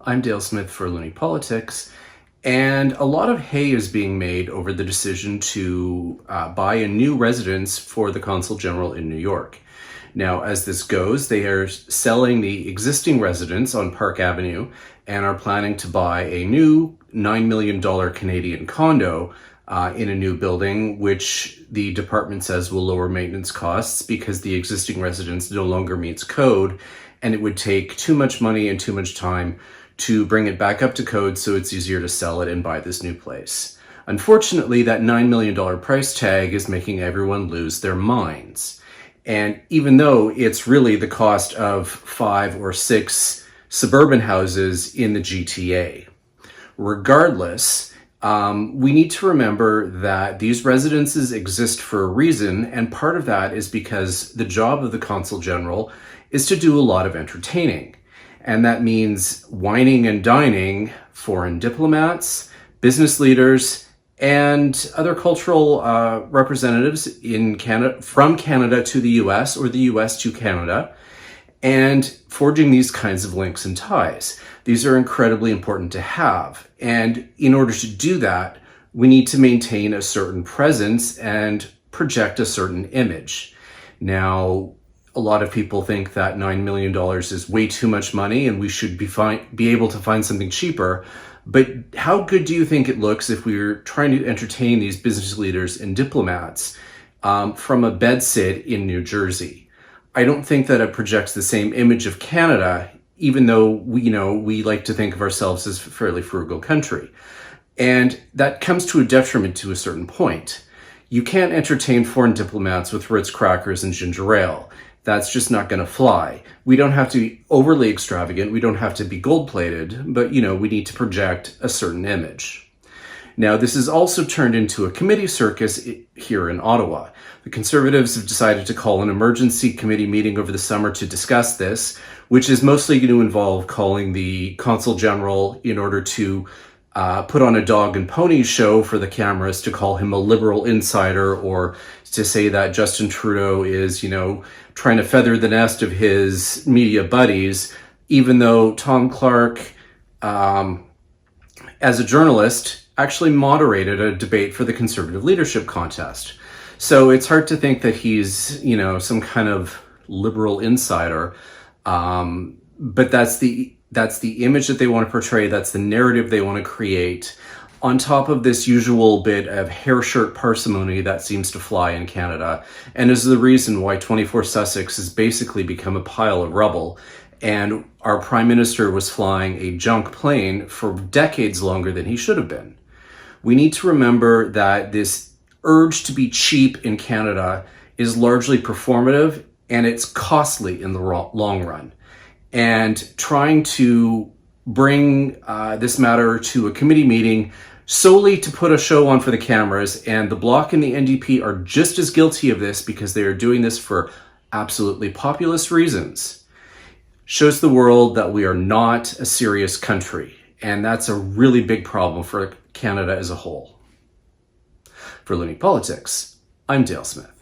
I'm Dale Smith for Loony Politics, and a lot of hay is being made over the decision to buy a new residence for the Consul General in New York. Now, as this goes, they are selling the existing residence on Park Avenue and are planning to buy a new $9 million Canadian condo in a new building, which the department says will lower maintenance costs because the existing residence no longer meets code, and it would take too much money and too much time to bring it back up to code, so it's easier to sell it and buy this new place. Unfortunately, that $9 million price tag is making everyone lose their minds. And even though it's really the cost of 5 or 6 suburban houses in the GTA. Regardless, we need to remember that these residences exist for a reason, and part of that is because the job of the Consul General is to do a lot of entertaining. And that means wining and dining foreign diplomats, business leaders, and other cultural representatives in Canada, from Canada to the US or the US to Canada, and forging these kinds of links and ties. These are incredibly important to have. And in order to do that, we need to maintain a certain presence and project a certain image. Now, a lot of people think that $9 million is way too much money and we should be able to find something cheaper. But how good do you think it looks if we're trying to entertain these business leaders and diplomats from a bedsit in New Jersey? I don't think that it projects the same image of Canada, even though we like to think of ourselves as a fairly frugal country. And that comes to a detriment to a certain point. You can't entertain foreign diplomats with Ritz crackers and ginger ale. That's just not going to fly. We don't have to be overly extravagant. We don't have to be gold-plated, but we need to project a certain image. Now, this has also turned into a committee circus here in Ottawa. The Conservatives have decided to call an emergency committee meeting over the summer to discuss this, which is mostly going to involve calling the Consul General in order to put on a dog and pony show for the cameras to call him a liberal insider, or to say that Justin Trudeau is, trying to feather the nest of his media buddies, even though Tom Clark, as a journalist, actually moderated a debate for the Conservative leadership contest. So it's hard to think that he's, some kind of liberal insider. But that's the image that they want to portray. That's the narrative they want to create, on top of this usual bit of hair shirt parsimony that seems to fly in Canada, and is the reason why 24 Sussex has basically become a pile of rubble, and our Prime Minister was flying a junk plane for decades longer than he should have been. We need to remember that this urge to be cheap in Canada is largely performative, and it's costly in the long run. And trying to bring this matter to a committee meeting solely to put a show on for the cameras, and the Bloc and the NDP are just as guilty of this because they are doing this for absolutely populist reasons, shows the world that we are not a serious country. And that's a really big problem for Canada as a whole. For Loony Politics, I'm Dale Smith.